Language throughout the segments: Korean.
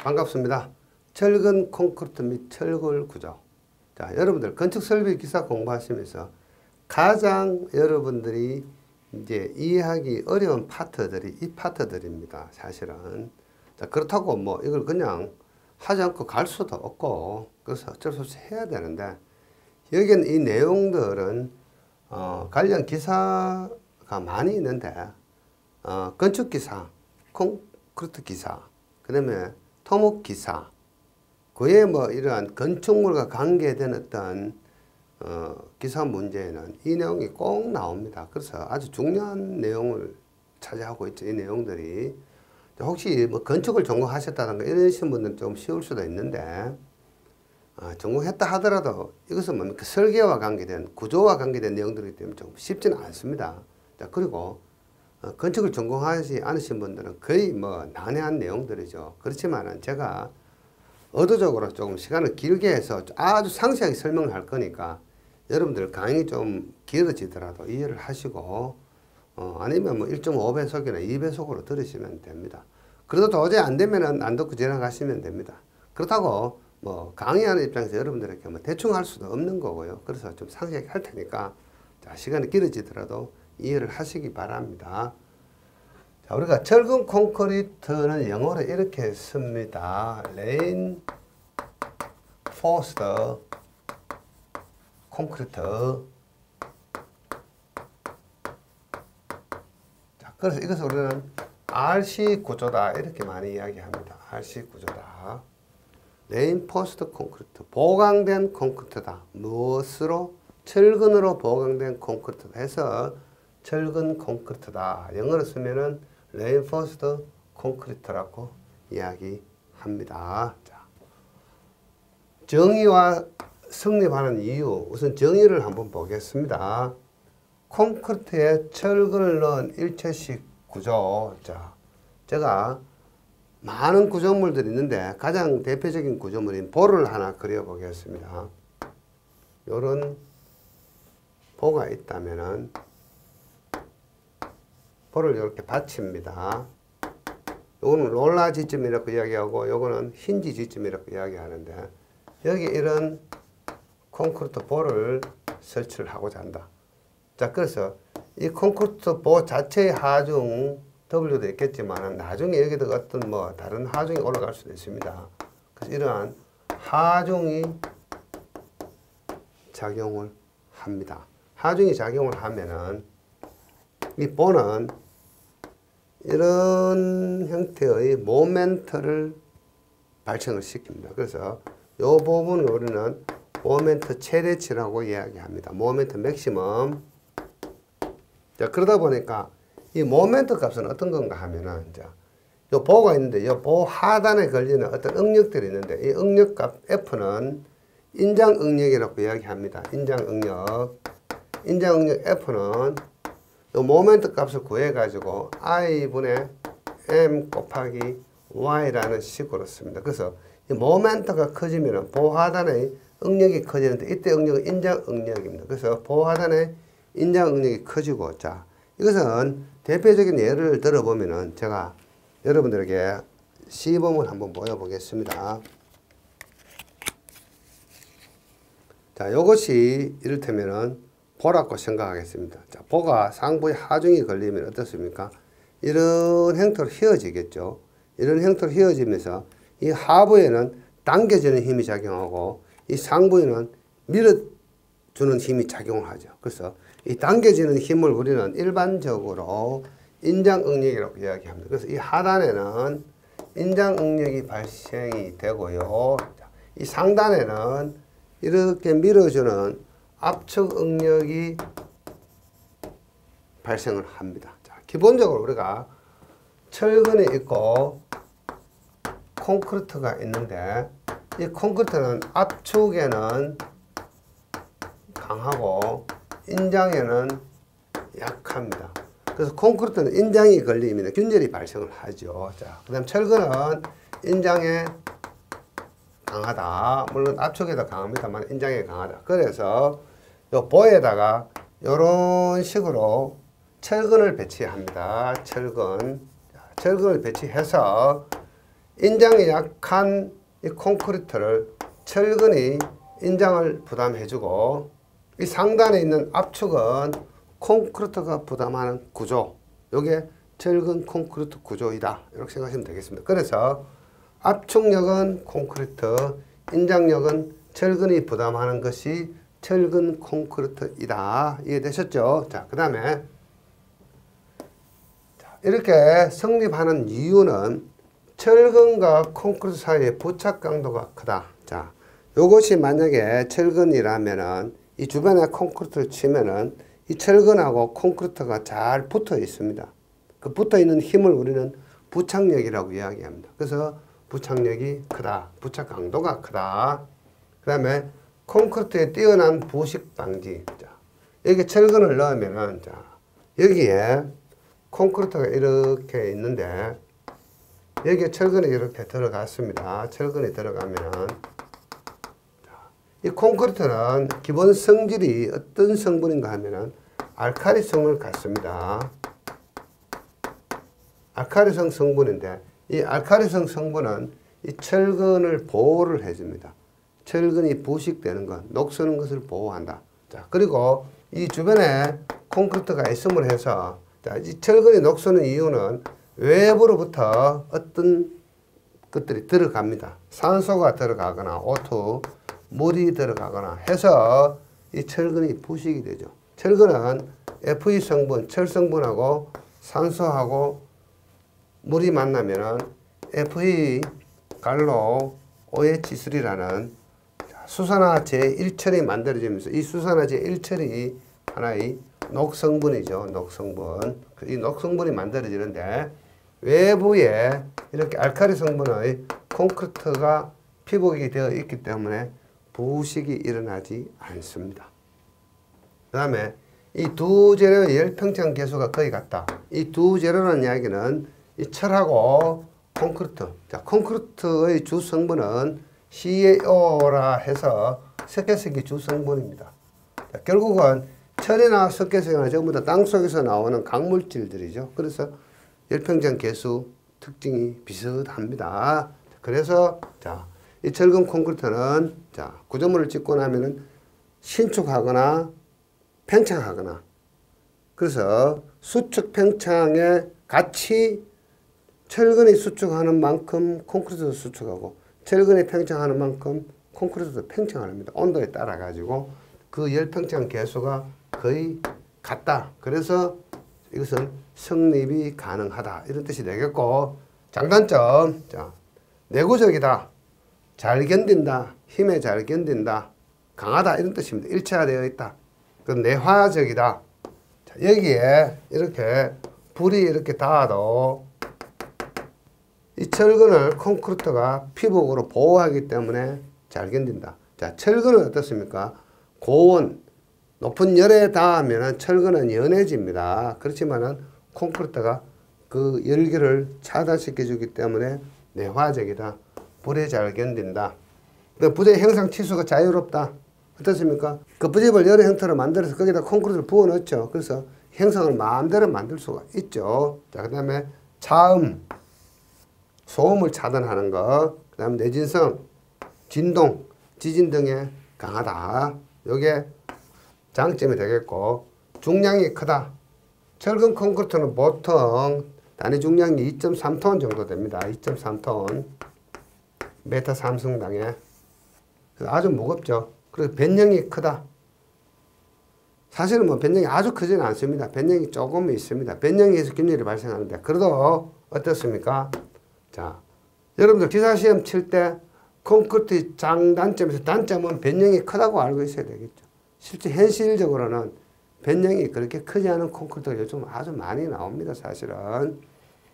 반갑습니다. 철근 콘크리트 및 철골 구조. 자, 여러분들 건축 설비 기사 공부하시면서 가장 여러분들이 이제 이해하기 어려운 파트들이 이 파트들입니다. 사실은. 자, 그렇다고 뭐 이걸 그냥 하지 않고 갈 수도 없고, 그래서 어쩔 수 없이 해야 되는데, 여기는 이 내용들은 관련 기사가 많이 있는데, 건축 기사, 콘크리트 기사, 그 다음에 토목 기사, 그에 뭐 이러한 건축물과 관계된 어떤 기사 문제에는 이 내용이 꼭 나옵니다. 그래서 아주 중요한 내용을 차지하고 있죠. 이 내용들이. 혹시 뭐 건축을 전공하셨다든가 이러신 분들은 좀 쉬울 수도 있는데, 전공했다 하더라도 이것은 뭡니까? 설계와 관계된, 구조와 관계된 내용들이기 때문에 좀 쉽지는 않습니다. 자, 그리고 건축을 전공하지 않으신 분들은 거의 뭐 난해한 내용들이죠. 그렇지만은 제가 의도적으로 조금 시간을 길게 해서 아주 상세하게 설명을 할 거니까 여러분들 강의 좀 길어지더라도 이해를 하시고, 아니면 뭐 1.5배속이나 2배속으로 들으시면 됩니다. 그래도 도저히 안 되면은 안 듣고 지나가시면 됩니다. 그렇다고 뭐 강의하는 입장에서 여러분들에게 뭐 대충 할 수도 없는 거고요. 그래서 좀 상세하게 할 테니까, 자, 시간이 길어지더라도 이해를 하시기 바랍니다. 자, 우리가 철근 콘크리트는 영어로 이렇게 씁니다. reinforced 콘크리트. 자, 그래서 이것을 우리는 RC 구조다 이렇게 많이 이야기합니다. RC 구조다. reinforced 콘크리트, 보강된 콘크리트다. 무엇으로? 철근으로 보강된 콘크리트다 해서 철근 콘크리트다. 영어로 쓰면은 reinforced 콘크리트라고 이야기합니다. 자, 정의와 성립하는 이유, 우선 정의를 한번 보겠습니다. 콘크리트에 철근을 넣은 일체식 구조. 자, 제가 많은 구조물들이 있는데 가장 대표적인 구조물인 볼을 하나 그려보겠습니다. 요런 보가 있다면은 볼을 이렇게 받칩니다. 요거는 롤라 지점이라고 이야기하고 요거는 힌지 지점이라고 이야기하는데, 여기 이런 콘크리트 볼을 설치를 하고자 한다. 자, 그래서 이 콘크리트 볼 자체의 하중 W도 있겠지만 나중에 여기다 어떤 뭐 다른 하중이 올라갈 수도 있습니다. 그래서 이러한 하중이 작용을 합니다. 하중이 작용을 하면은 이 볼은 이런 형태의 모멘트를 발생을 시킵니다. 그래서 이 부분을 우리는 모멘트 최대치라고 이야기합니다. 모멘트 맥시멈. 자, 그러다 보니까 이 모멘트 값은 어떤 건가 하면은, 자, 요 보가 있는데, 요 보 하단에 걸리는 어떤 응력들이 있는데, 이 응력 값 F는 인장 응력이라고 이야기합니다. 인장 응력. 인장 응력 F는 요 모멘트 값을 구해가지고 I분의 M 곱하기 Y라는 식으로 씁니다. 그래서 이 모멘트가 커지면은 보하단의 응력이 커지는데, 이때 응력은 인장 응력입니다. 그래서 보하단의 인장 응력이 커지고, 자, 이것은 대표적인 예를 들어보면은 제가 여러분들에게 시범을 한번 보여보겠습니다. 자, 요것이 이를테면은 보라고 생각하겠습니다. 자, 보가 상부에 하중이 걸리면 어떻습니까? 이런 형태로 휘어지겠죠. 이런 형태로 휘어지면서 이 하부에는 당겨지는 힘이 작용하고 이 상부에는 밀어주는 힘이 작용을 하죠. 그래서 이 당겨지는 힘을 우리는 일반적으로 인장응력이라고 이야기합니다. 그래서 이 하단에는 인장응력이 발생이 되고요. 이 상단에는 이렇게 밀어주는 압축응력이 발생을 합니다. 자, 기본적으로 우리가 철근이 있고 콘크리트가 있는데, 이 콘크리트는 압축에는 강하고 인장에는 약합니다. 그래서 콘크리트는 인장이 걸리면 균열이 발생을 하죠. 자, 그 다음 철근은 인장에 강하다. 물론 압축에도 강합니다만 인장에 강하다. 그래서 요 보에다가 이런 식으로 철근을 배치합니다. 철근을 배치해서 인장이 약한 이 콘크리트를 철근이 인장을 부담해주고 이 상단에 있는 압축은 콘크리트가 부담하는 구조. 이게 철근 콘크리트 구조이다. 이렇게 생각하시면 되겠습니다. 그래서 압축력은 콘크리트, 인장력은 철근이 부담하는 것이 철근 콘크리트이다. 이해되셨죠? 자, 그 다음에 이렇게 성립하는 이유는 철근과 콘크리트 사이의 부착 강도가 크다. 자, 요것이 만약에 철근이라면은 이 주변에 콘크리트를 치면은 이 철근하고 콘크리트가 잘 붙어 있습니다. 그 붙어 있는 힘을 우리는 부착력이라고 이야기합니다. 그래서 부착력이 크다. 부착 강도가 크다. 그 다음에 콘크리트에 뛰어난 부식 방지. 자, 여기 철근을 넣으면은, 자, 여기에 콘크리트가 이렇게 있는데, 여기에 철근이 이렇게 들어갔습니다. 철근이 들어가면은, 이 콘크리트는 기본 성질이 어떤 성분인가 하면은, 알칼리성을 갖습니다. 알칼리성 성분인데, 이 알칼리성 성분은 이 철근을 보호를 해줍니다. 철근이 부식되는 것, 녹서는 것을 보호한다. 자, 그리고 이 주변에 콘크리트가 있음을 해서, 자, 이 철근이 녹서는 이유는 외부로부터 어떤 것들이 들어갑니다. 산소가 들어가거나 오토, 물이 들어가거나 해서 이 철근이 부식이 되죠. 철근은 Fe 성분, 철 성분하고 산소하고 물이 만나면은 Fe 갈로 OH3라는 수산화 제1철이 만들어지면서 이 수산화 제1철이 하나의 녹성분이죠. 녹성분. 이 녹성분이 만들어지는데 외부에 이렇게 알칼리 성분의 콘크리트가 피복이 되어 있기 때문에 부식이 일어나지 않습니다. 그 다음에 이 두 재료의 열평창 계수가 거의 같다. 이 두 재료라는 이야기는 이 철하고 콘크리트. 자, 콘크리트의 주 성분은 CaO라 해서 석회석이 주 성분입니다. 자, 결국은 철이나 석회석이나 전부 다 땅 속에서 나오는 강물질들이죠. 그래서 열평장 계수 특징이 비슷합니다. 그래서 자, 이 철근 콘크리트는 자, 구조물을 짓고 나면은 신축하거나 팽창하거나, 그래서 수축 팽창에 같이 철근이 수축하는 만큼 콘크리트도 수축하고 철근이 팽창하는 만큼 콘크리트도 팽창을 합니다. 온도에 따라 가지고 그 열팽창 계수가 거의 같다. 그래서 이것은 성립이 가능하다. 이런 뜻이 되겠고, 장단점, 자, 내구적이다, 잘 견딘다, 힘에 잘 견딘다, 강하다. 이런 뜻입니다. 일체화되어 있다. 그 내화적이다. 자, 여기에 이렇게 불이 이렇게 닿아도 이 철근을 콘크리트가 피복으로 보호하기 때문에 잘 견딘다. 자, 철근은 어떻습니까? 고온, 높은 열에 닿으면 철근은 연해집니다. 그렇지만은 콘크리트가 그 열기를 차단시켜 주기 때문에 내화적이다. 불에 잘 견딘다. 부재 형상 치수가 자유롭다. 어떻습니까? 그 부재를 여러 형태로 만들어서 거기다 콘크리트를 부어 넣죠. 그래서 형상을 마음대로 만들 수가 있죠. 자, 그 다음에 차음, 소음을 차단하는 것, 그 다음 내진성, 진동, 지진 등에 강하다. 요게 장점이 되겠고, 중량이 크다. 철근 콘크리트는 보통 단위 중량이 2.3톤 정도 됩니다. 2.3톤. 메타 3승당에. 아주 무겁죠. 그리고 변형이 크다. 사실은 뭐 변형이 아주 크지는 않습니다. 변형이 조금 있습니다. 변형에서 균열이 발생하는데, 그래도 어떻습니까? 자, 여러분들 기사시험 칠 때 콘크리트 장단점에서 단점은 변형이 크다고 알고 있어야 되겠죠. 실제 현실적으로는 변형이 그렇게 크지 않은 콘크리트가 요즘 아주 많이 나옵니다. 사실은.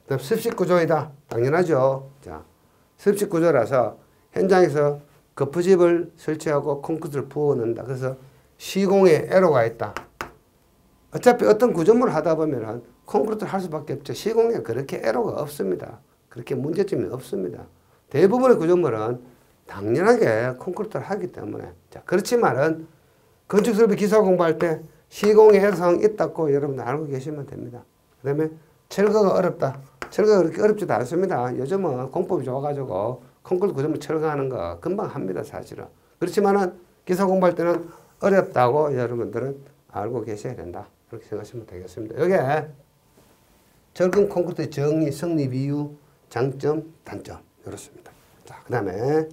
그다음 습식 구조이다. 당연하죠. 자, 습식 구조라서 현장에서 거푸집을 설치하고 콘크리트를 부어 넣는다. 그래서 시공에 에러가 있다. 어차피 어떤 구조물을 하다 보면은 콘크리트를 할 수밖에 없죠. 시공에 그렇게 에러가 없습니다. 그렇게 문제점이 없습니다. 대부분의 구조물은 당연하게 콘크리트를 하기 때문에. 자, 그렇지만은 건축설비 기사 공부할 때 시공의 해상 있다고 여러분 알고 계시면 됩니다. 그 다음에 철거가 어렵다. 철거가 그렇게 어렵지도 않습니다. 요즘은 공법이 좋아가지고 콘크리트 구조물 철거하는 거 금방 합니다, 사실은. 그렇지만은 기사 공부할 때는 어렵다고 여러분들은 알고 계셔야 된다. 그렇게 생각하시면 되겠습니다. 여기에 철근 콘크리트의 정의, 성립 이유, 장점, 단점 이렇습니다. 자, 그 다음에